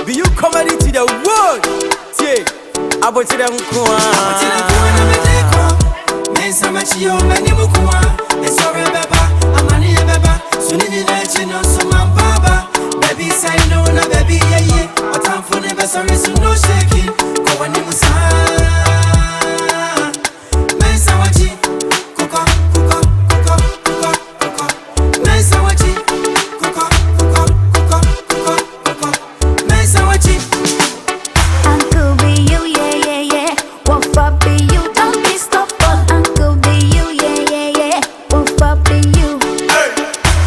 Beyou comedy to the world. Say, about to them kwa. Mensa machio mani mukwa. Esore beba, amani beba. Sunini leche no suma baba. Baby say no na baby yeah. Otam for never sorry so no shaking. Go ani musa. Mensa wachi. Kuko. Mensa wachi. Kuko. Mensa wachi. Uncle Beyou, yeah. What for Beyou? Don't be stubborn. Uncle Beyou, yeah. What for Beyou?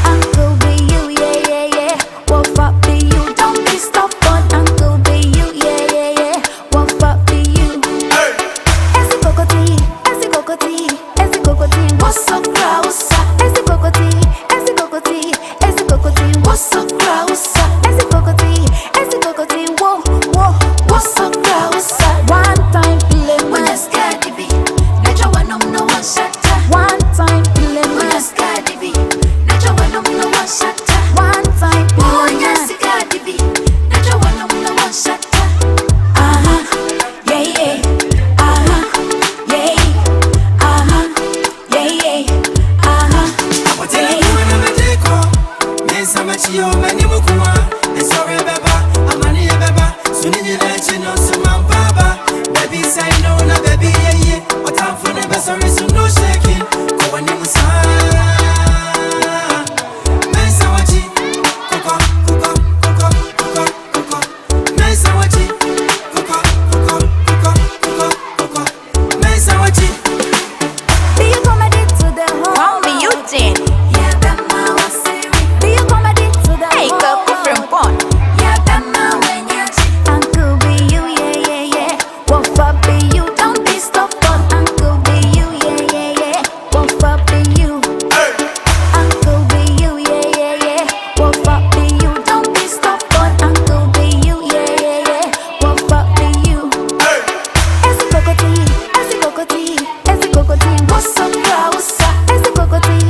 Uncle Beyou, yeah. What for Beyou? Don't be stubborn. Uncle Beyou, yeah. What for Beyou? ESI KOKOTII. What's up, Krausa? ESI KOKOTII. What's up, Krausa? ESI KOKOTII. Whoa. What's up, Krausa? One time PLAYMAN. When you're scared to be, nature when I'm no one shatter. One time When PLAYMAN. you're scared to be, nature when I'm no one shatter. One time When you're PLAYMAN. scared to be, nature when I'm no one shatter. Yeah. Mensa machio mani mukwa. Esore beba, amani beba. Sunini leche no suma baba. Baby say no na baby yeah. Otam for never sorry so no shaking. Go ani musa. Mensa wachi. Kuko. Mensa wachi. Kuko. Mensa wachi. Beyou comedy to the home. Call me Eugene. Yeah, that man was serious. Beyou comedy to the Hey, home. Coco from Pond. Yeah, that man when you're Uncle Beyou, yeah. What for Beyou? Don't be stubborn. Uncle Beyou, yeah. What for Beyou? Uncle Beyou, yeah. What for Beyou? Don't be stubborn. Uncle Beyou, yeah. What for Beyou? ESI KOKOTII. What's up, Krausa? ESI KOKOTII.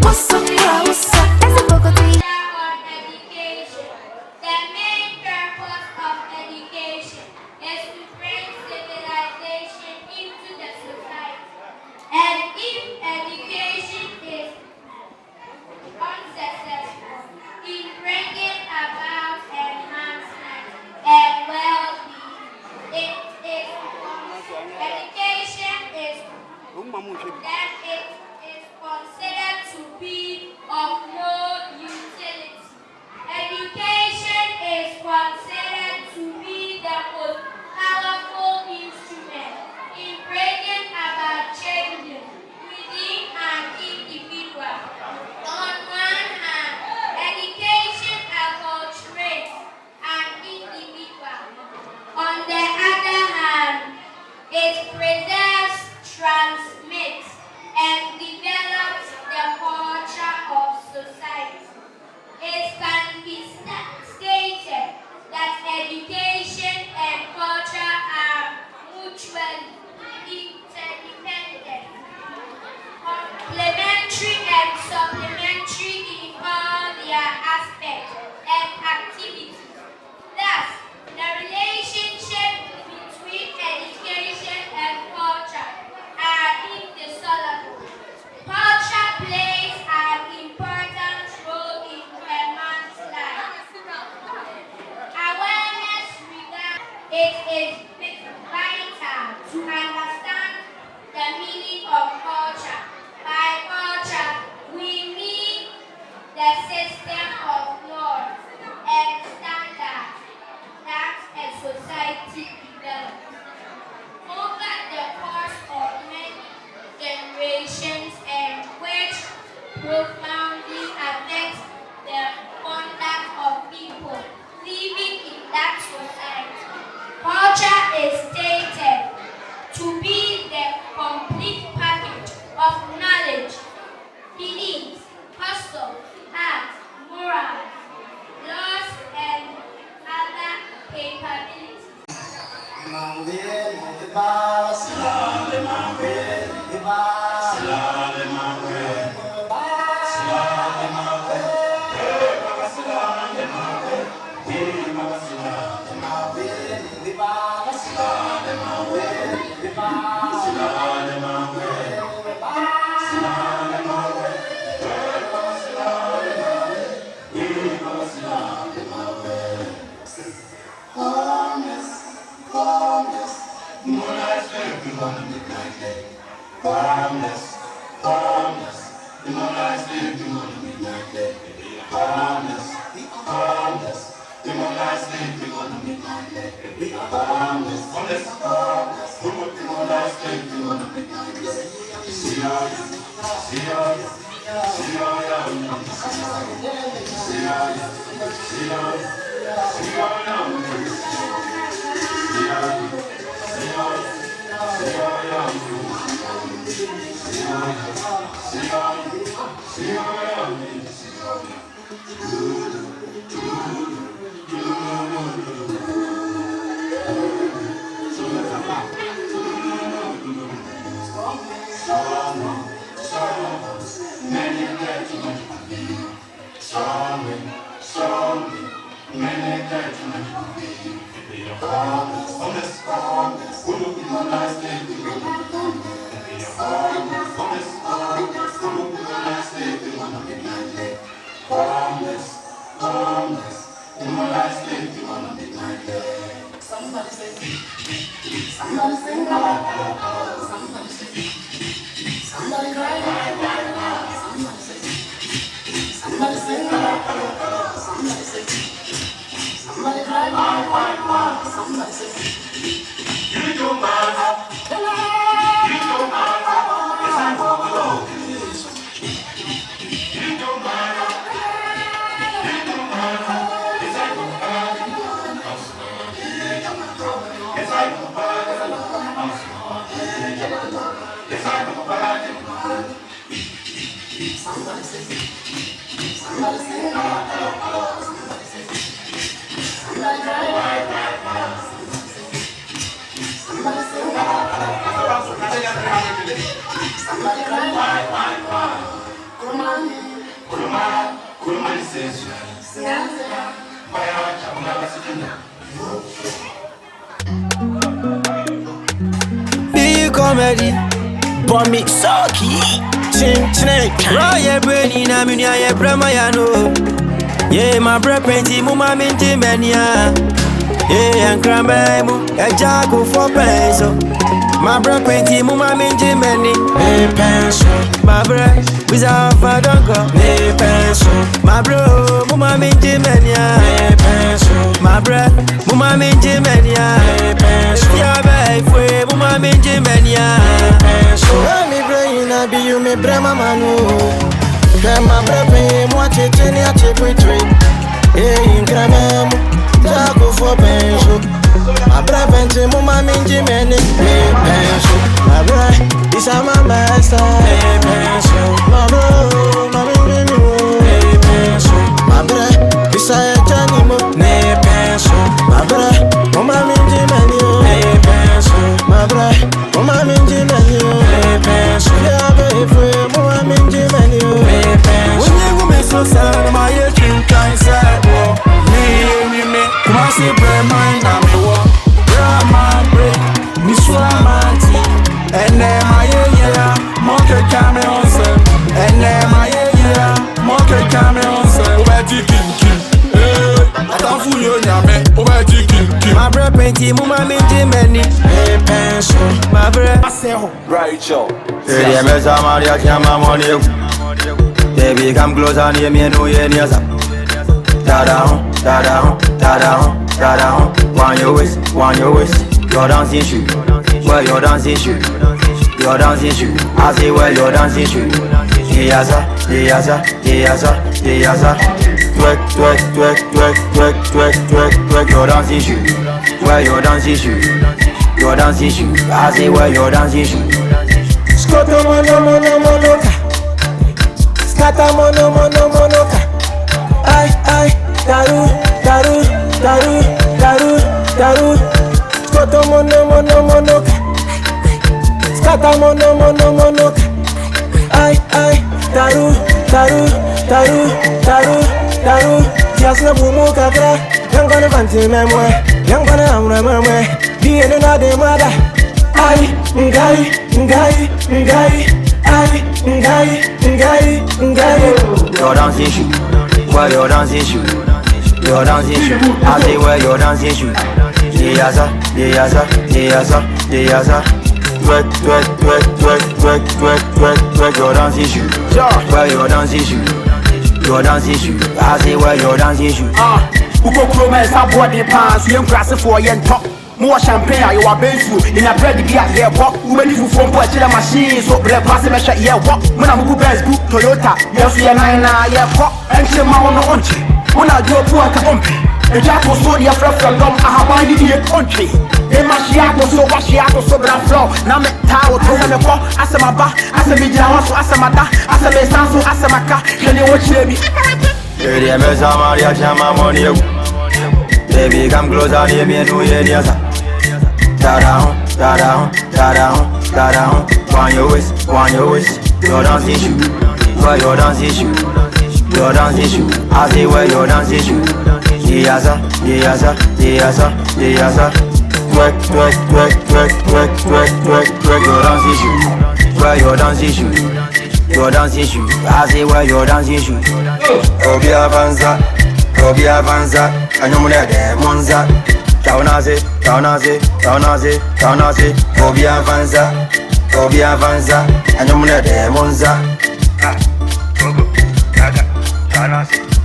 What's up, Krausa? ESI KOKOTII. On education. The main purpose of education is to bring civilization into the society. And if education is unsuccessful in bringing about enhancement and well-being, education is considered to be of no utility. Education is considered to be the most powerful instrument in bringing about changes within an individual. On one hand, education acculturates an individual. On the other hand, it preserves, transmits, and develops the culture of society. It can be stated that education and culture are mutually interdependent, complementary and supplementary in all their aspects and activities. Thus, the relationship between education and culture are indissoluble. Culture plays an important role in a man's life. Awareness regarding it is vital to understand the meaning of culture. By culture, we mean the system of laws and standards that a society develops. Over the course of many generations and which profoundly affects the conduct of people living in that society. Culture is stated to be the complete package of knowledge, beliefs, customs, arts, morals, laws, and other capabilities. Salale mambe, Beyou comedy, but me socky. Chin chin, Roy Brainy na me nya ye brema ya no. Yeah, my bread painty mama minty mania. Yeah, and crambe mu a jago for peso. My bread painty mama minty mani. Hey pencil, my bread with a fadongo. Hey pencil, my bro mama minty mania. Hey pencil, my bread mama minty mania. Hey pencil, yeah baby, mama minty mania. Hey pencil, me brain na be you me brema manu. Kama brepe mo cheteni a chepetwe. Hey incremem jago for penso. My brepe mo ma minji meni. Hey penso. My brepe is a my master. Hey penso. My bro, my minji mo. Hey penso. My brepe is a janimo. Hey penso. My brepe mo ma minji meni. Hey penso. My brepe mo ma minji meni. Hey penso. Yeah baby, mo ma minji meni. So sad, my drink inside. Me, come on, say, Brahman, I'm a war. Brahman, break, Miss Ramanti. And then my yeah, monkey camera on sir. And then my yeah, monkey camera on sir. Where you thinking? I don't fool you, man. Where you thinking? My breath painty, mama, me, Jimmy. Hey, pencil, my breath. I say, right, Joe. Hey, I'm a Samaria, Yama, money. Baby, come close and hear me, know you near some. Da-da-hum, da-da-hum, da-da-hum, da-da-hum. Want your waist, your dancing shoe. Well, your dancing shoe, your dancing shoe. I say, well, your dancing shoe. Yes, twerk, twerk, twerk, twerk, twerk, twerk, twerk, twerk. Your dancing shoe, well, your dancing shoe, your dancing shoe. I say, well, your dancing shoe. Scoto mono. Kata mono ka. Ay, daru. Skoto mono ka. Kata mono ka. Ay, daru. Jasna bumu kakra. Yang kone fanti memwe. Yang kone amre memwe. Biene na de mada. Ay, ngai. Ay, ngai. Your dancing shoe, wear your dancing shoe. Your dancing shoe, I say wear your dancing shoe. Yes, twerk, your dancing shoe. Where your dancing shoes? Your dancing shoes. I say where your dancing shoes? Uko promise I bought the pants. You grass for yen top. More champagne, you are Beyou. In a bread, be at here, walk. Women who from Portugal machine, so black pass measure, yeah, walk. When I'm good, best book, Toyota, yes, yeah, yeah, walk. And she mount on country. When I do a poor country, the jack was so near from gum, I have been in the country. Then my shiato, so what shiato, so black floor. Now me tower, to the walk, as a maba, as a midjan, so as a mata, as a mesanso, as a maca, can you watch me? Baby, I'm a Maria, Chama, money. Baby, come closer, near me, and do it. Ta-down, ta-down, ta-down, ta-down. Want your waist, your dancing shoe. Where your dancing shoe? Your dancing shoe. I say where your dancing shoe? Yes, twerk, twerk, twerk, twerk, twerk, twerk, twerk, twerk. Your dancing shoe. Where your dancing shoe? Your dancing shoe. I say where your dancing shoe? Obi avanza, anyumune de monza. Kaunaze, Obi avanza, anyumune de monza. Kaunaze.